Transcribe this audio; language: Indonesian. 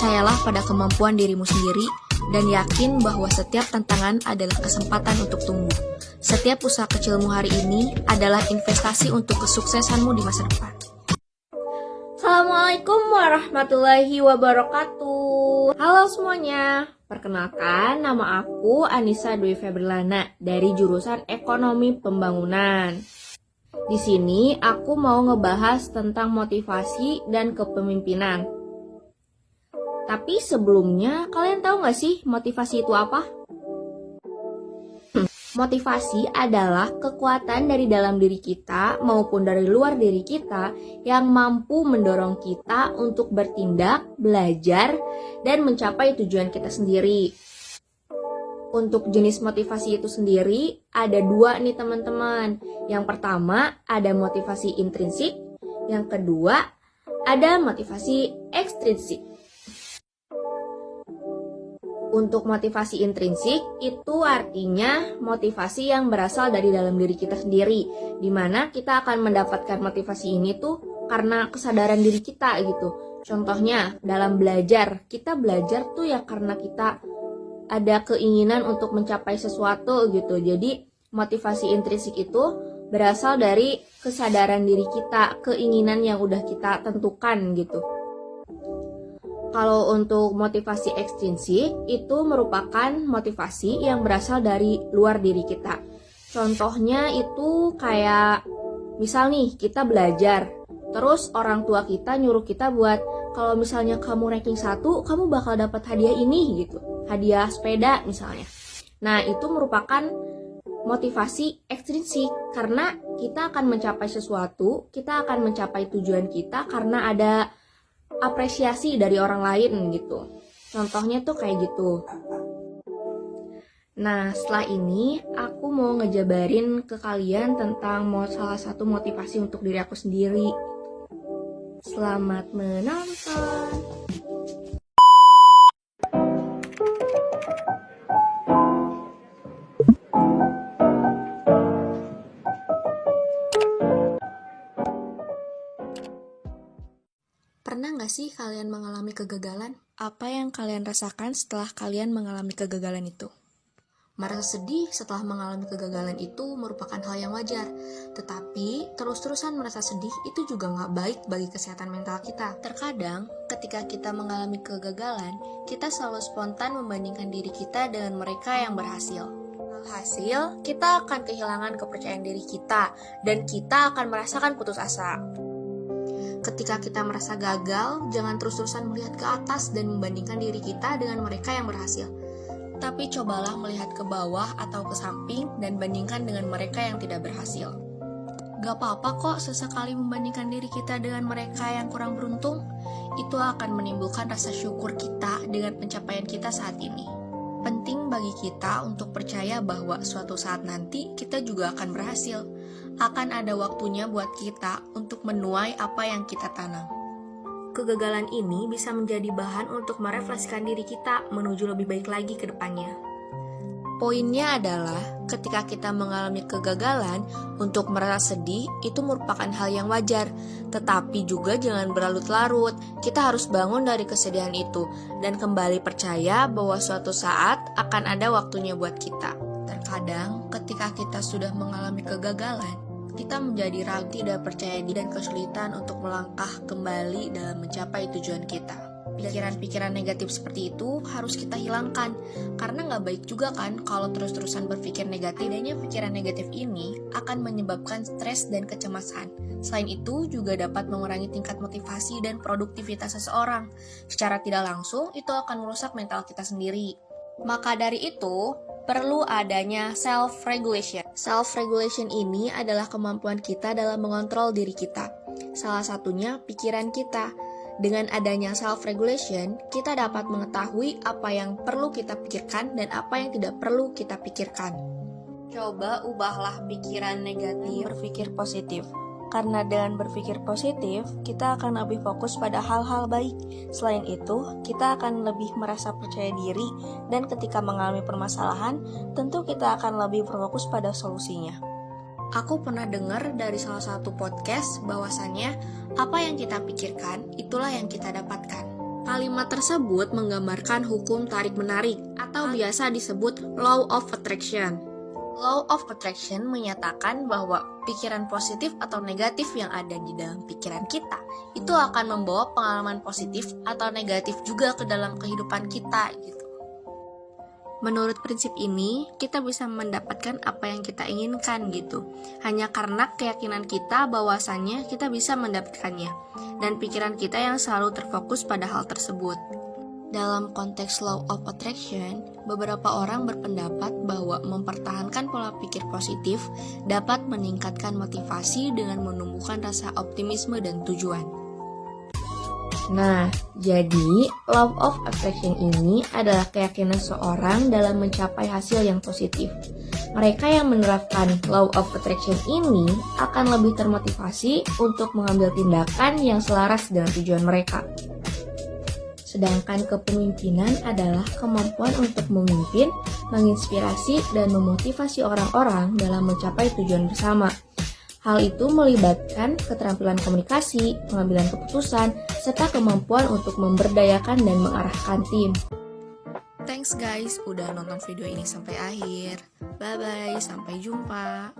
Percayalah pada kemampuan dirimu sendiri dan yakin bahwa setiap tantangan adalah kesempatan untuk tumbuh. Setiap usaha kecilmu hari ini adalah investasi untuk kesuksesanmu di masa depan. Assalamualaikum warahmatullahi wabarakatuh. Halo semuanya, perkenalkan nama aku Anissa Dwi Febrilana dari jurusan Ekonomi Pembangunan. Di sini aku mau ngebahas tentang motivasi dan kepemimpinan. Tapi sebelumnya, kalian tahu nggak sih motivasi itu apa? Motivasi adalah kekuatan dari dalam diri kita maupun dari luar diri kita yang mampu mendorong kita untuk bertindak, belajar, dan mencapai tujuan kita sendiri. Untuk jenis motivasi itu sendiri, ada dua nih teman-teman. Yang pertama, ada motivasi intrinsik. Yang kedua, ada motivasi ekstrinsik. Untuk motivasi intrinsik, itu artinya motivasi yang berasal dari dalam diri kita sendiri, di mana kita akan mendapatkan motivasi ini tuh karena kesadaran diri kita gitu. Contohnya, dalam belajar, kita belajar tuh ya karena kita ada keinginan untuk mencapai sesuatu gitu. Jadi, motivasi intrinsik itu berasal dari kesadaran diri kita, keinginan yang udah kita tentukan gitu. Kalau untuk motivasi ekstrinsik, itu merupakan motivasi yang berasal dari luar diri kita. Contohnya itu kayak, misal nih, kita belajar, terus orang tua kita nyuruh kita buat, kalau misalnya kamu ranking 1, kamu bakal dapat hadiah ini gitu. Hadiah sepeda misalnya. Nah, itu merupakan motivasi ekstrinsik, karena kita akan mencapai sesuatu, kita akan mencapai tujuan kita karena ada apresiasi dari orang lain gitu. Contohnya tuh kayak gitu. Nah, setelah ini aku mau ngejabarin ke kalian tentang salah satu motivasi untuk diri aku sendiri. Selamat menonton. Pernah nggak sih kalian mengalami kegagalan? Apa yang kalian rasakan setelah kalian mengalami kegagalan itu? Merasa sedih setelah mengalami kegagalan itu merupakan hal yang wajar. Tetapi, terus-terusan merasa sedih itu juga nggak baik bagi kesehatan mental kita. Terkadang, ketika kita mengalami kegagalan, kita selalu spontan membandingkan diri kita dengan mereka yang berhasil. Hasil, kita akan kehilangan kepercayaan diri kita, dan kita akan merasakan putus asa. Ketika kita merasa gagal, jangan terus-terusan melihat ke atas dan membandingkan diri kita dengan mereka yang berhasil. Tapi cobalah melihat ke bawah atau ke samping dan bandingkan dengan mereka yang tidak berhasil. Gak apa-apa kok sesekali membandingkan diri kita dengan mereka yang kurang beruntung. Itu akan menimbulkan rasa syukur kita dengan pencapaian kita saat ini. Penting bagi kita untuk percaya bahwa suatu saat nanti kita juga akan berhasil. Akan ada waktunya buat kita untuk menuai apa yang kita tanam. Kegagalan ini bisa menjadi bahan untuk merefleksikan diri kita menuju lebih baik lagi ke depannya. Poinnya adalah, ketika kita mengalami kegagalan, untuk merasa sedih itu merupakan hal yang wajar. Tetapi juga jangan berlarut-larut, kita harus bangun dari kesedihan itu, dan kembali percaya bahwa suatu saat akan ada waktunya buat kita. Terkadang, ketika kita sudah mengalami kegagalan, kita menjadi ragu, tidak percaya diri, dan kesulitan untuk melangkah kembali dalam mencapai tujuan kita. Pikiran-pikiran negatif seperti itu harus kita hilangkan, karena nggak baik juga kan kalau terus-terusan berpikir negatif. Adanya pikiran negatif ini akan menyebabkan stres dan kecemasan. Selain itu, juga dapat mengurangi tingkat motivasi dan produktivitas seseorang. Secara tidak langsung, itu akan merusak mental kita sendiri. Maka dari itu, perlu adanya self-regulation. Self-regulation ini adalah kemampuan kita dalam mengontrol diri kita. Salah satunya pikiran kita. Dengan adanya self-regulation, kita dapat mengetahui apa yang perlu kita pikirkan dan apa yang tidak perlu kita pikirkan. Coba ubahlah pikiran negatif, berpikir positif. Karena dengan berpikir positif, kita akan lebih fokus pada hal-hal baik. Selain itu, kita akan lebih merasa percaya diri, dan ketika mengalami permasalahan, tentu kita akan lebih berfokus pada solusinya. Aku pernah dengar dari salah satu podcast bahwasannya apa yang kita pikirkan, itulah yang kita dapatkan. Kalimat tersebut menggambarkan hukum tarik-menarik atau biasa disebut Law of Attraction. Law of Attraction menyatakan bahwa pikiran positif atau negatif yang ada di dalam pikiran kita itu akan membawa pengalaman positif atau negatif juga ke dalam kehidupan kita gitu. Menurut prinsip ini, kita bisa mendapatkan apa yang kita inginkan gitu. Hanya karena keyakinan kita bahwasannya kita bisa mendapatkannya, dan pikiran kita yang selalu terfokus pada hal tersebut. Dalam konteks Law of Attraction, beberapa orang berpendapat bahwa mempertahankan pola pikir positif dapat meningkatkan motivasi dengan menumbuhkan rasa optimisme dan tujuan. Nah, jadi Law of Attraction ini adalah keyakinan seorang dalam mencapai hasil yang positif. Mereka yang menerapkan Law of Attraction ini akan lebih termotivasi untuk mengambil tindakan yang selaras dengan tujuan mereka. Sedangkan kepemimpinan adalah kemampuan untuk memimpin, menginspirasi, dan memotivasi orang-orang dalam mencapai tujuan bersama. Hal itu melibatkan keterampilan komunikasi, pengambilan keputusan, serta kemampuan untuk memberdayakan dan mengarahkan tim. Thanks guys, udah nonton video ini sampai akhir. Bye-bye, sampai jumpa.